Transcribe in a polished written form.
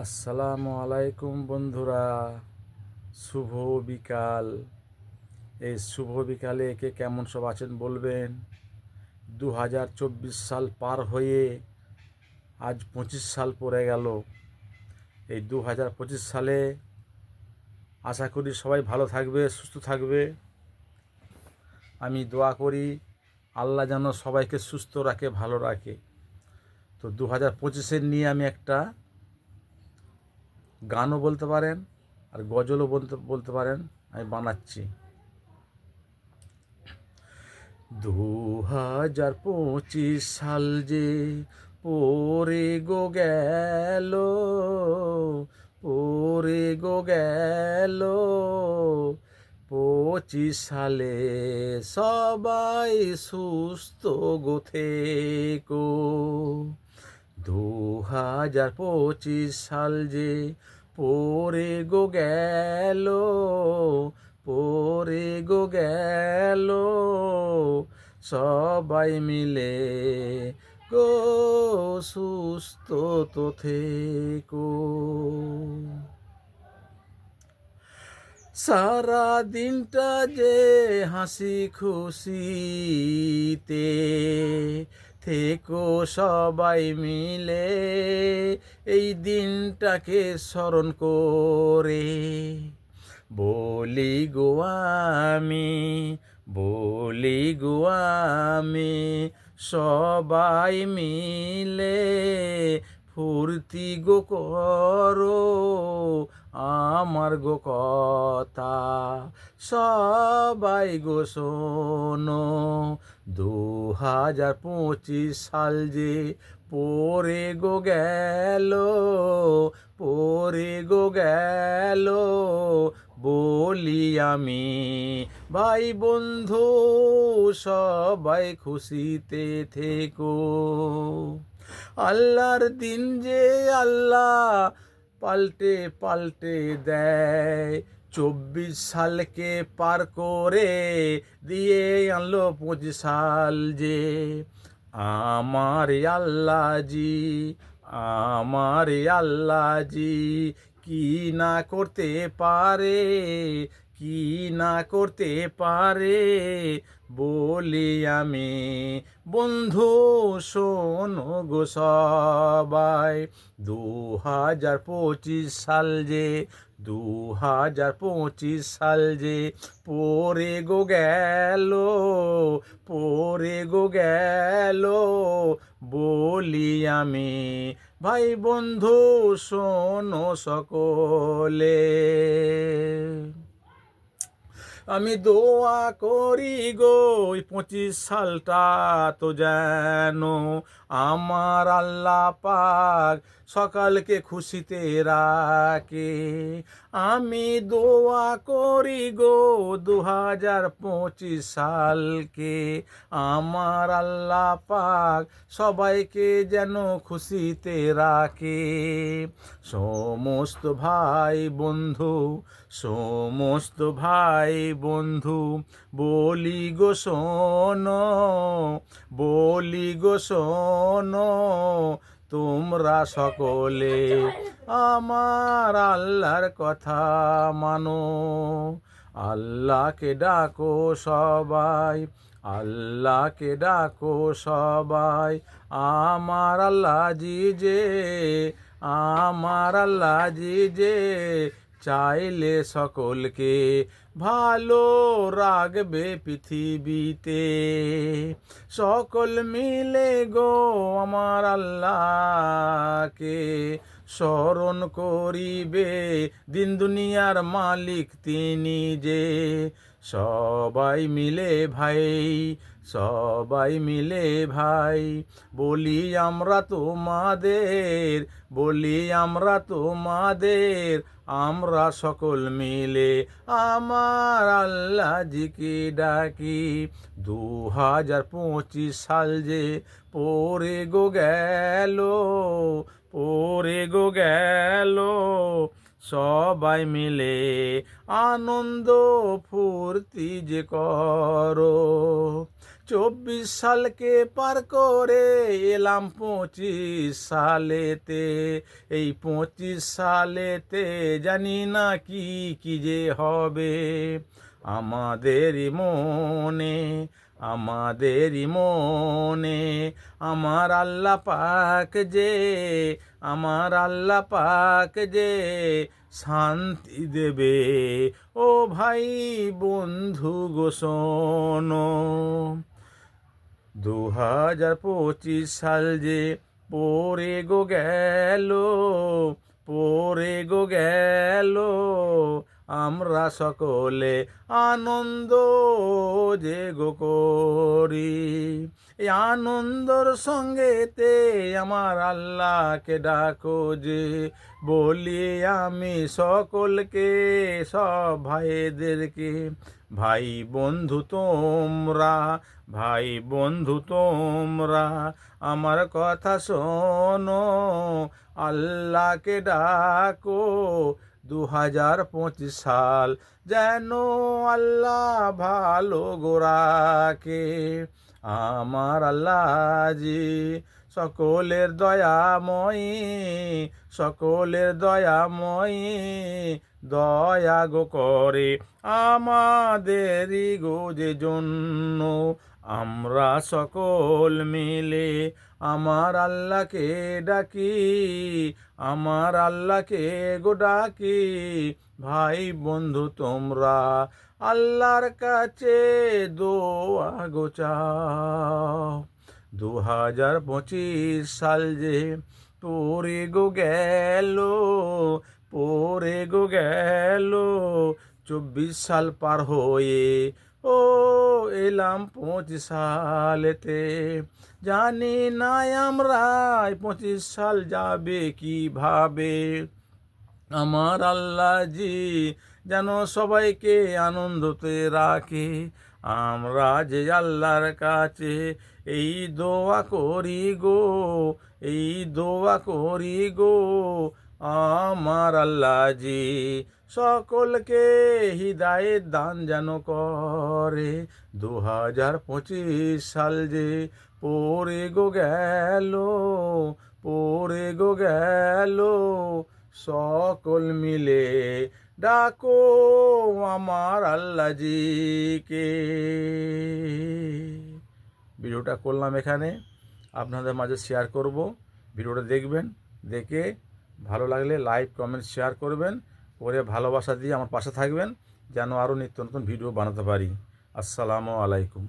আসসালামু আলাইকুম বন্ধুরা, শুভ বিকাল। এই শুভ বিকালে কে কেমন সব আছেন বলবেন। 2024 সাল পার হয়ে আজ 25 সাল পড়ে গেল। এই 2025 সালে আশা করি সবাই ভালো থাকবে, সুস্থ থাকবে। আমি দোয়া করি আল্লাহ যেন সবাইকে সুস্থ রাখে, ভালো রাখে। তো 2025-এর নিয়ে আমি একটা গানও বলতে পারেন আর গজলও বলতে বলতে পারেন, আমি বানাচ্ছি। 2025 সাল যে পরে গো গেল, পরে গো গেল। 25 সালে সবাই সুস্থ গো থেকো। 2025 সাল যে পরে গো গেল, পরে গো গেল। সবাই মিলে গো সুস্থ তো থেকো। সারা দিনটা যে হাসি খুশিতে থেকো সবাই মিলে, এই দিনটাকে স্মরণ করে। বলি গো আমি, বলি গো আমি, সবাই মিলে ফুর্তি গো করো আমার গো কথা। সবাই গো শোনো, 2025 সাল যে পরে গো গেল, পরে গো গেল। বলি আমি ভাই বন্ধু সবাই খুশিতে থেকো। আল্লাহর দিন যে আল্লাহ পাল্টে পাল্টে দেয়, 24 সালকে পার করে দিয়ে আনলো 25 সাল যে। আমার আল্লাহ জি, আমার আল্লাহ জি, কি না করতে পারে, কি না করতে পারে। বলি আমি বন্ধু শোনো গো সবাই, 2025 সাল যে, 2025 সাল যে পরে গো গেল, পরে গো গেল। বলি আমি ভাই বন্ধু শোনো সকলে। আমি দোয়া করি গো 25 সালটা তো যেন আমার আল্লাহ পাক সকালকে খুশিতে রাখে। আমি দোয়া করি গো 2025 সালকে আমার আল্লাহ পাক সবাইকে যেন খুশিতে রাখে। সমস্ত ভাই বন্ধু, সমস্ত ভাই বন্ধু বলি গো শোনো, বলি গো শোনো। তোমরা সকলে আমার আল্লাহর কথা মানো। আল্লাহকে ডাকো সবাই, আল্লাহকে ডাকো সবাই। আমার আল্লাহ জি যে, আমার আল্লাহ জি যে চাইলে সকলকে ভালো রাখবে পৃথিবীতে। সকল মিলে গো আমার আল্লাহকে স্মরণ করিবে, দিন দুনিয়ার মালিক তিনি যে। সবাই মিলে ভাই, সবাই মিলে ভাই বলি আমরা তোমাদের, বলি আমরা তোমাদের। আমরা সকল মিলে আমার আল্লাহ জিকে ডাকি। 2025 সাল যে পরে গো গেল, পরে গো গেল। সবাই মিলে আনন্দ ফুর্তি যে করো। 24 সালকে পার করে এলাম 25 সালেতে। এই 25 সালেতে জানি না কি কি যে হবে আমাদেরই মনে, আমাদেরই মনে। আমার আল্লাহ পাক যে, আমার আল্লাহ পাক যে শান্তি দেবে। ও ভাই বন্ধু গো শোনো, 2025 সাল যে পরে গো গেল, পরে গো গেল। আমরা সকলে আনন্দ যে গো করি। এই আনন্দর সঙ্গেতে আমার আল্লাহকে ডাকো যে, বলি আমি সকলকে, সব ভাইদেরকে, ভাই বন্ধু তোমরা, ভাই বন্ধু তোমরা আমার কথা শোনো, আল্লাহকে ডাকো। 2025 সাল যেন আল্লাহ ভালো গো রাখে। আমার আল্লাহ জি সকলের দয়াময়ী, সকলের দয়াময়ী, দয়া গো করে আমাদেরই গো যে জন্য। আমরা সকল মিলে আমার আল্লাহকে ডাকি, আমার আল্লাহকে গো ডাকি। ভাই বন্ধু তোমরা আল্লাহর কাছে দোয়া গো চাও। 2025 সাল যে পরে গো গেল, পরে গো গেল। 24 সাল পার হয়ে ও এলাম 25 সালেতে। জানি না আমরা 25 সাল যাবে কিভাবে। আমার আল্লাহ জি যেন সবাইকে আনন্দতে রাখে। আমরা যে আল্লাহর কাছে এই দোয়া করি গো, এই দোয়া করি গো। আমার আল্লাহ জি সকলকে হিদায়েত দান যেন করে। 2025 সাল যে পরে গো গেল, পরে গো গেল। সকল মিলে ডাকো আমার আল্লাহ জিকে। ভিডিওটা করলাম এখানে, আপনাদের মাঝে শেয়ার করব। ভিডিওটা দেখবেন, দেখে ভালো লাগলে লাইক কমেন্ট শেয়ার করবেন, করে ভালোবাসা দিয়ে আমার পাশে থাকবেন যেন আরও নিত্য নতুন ভিডিও বানাতে পারি। আসসালামু আলাইকুম।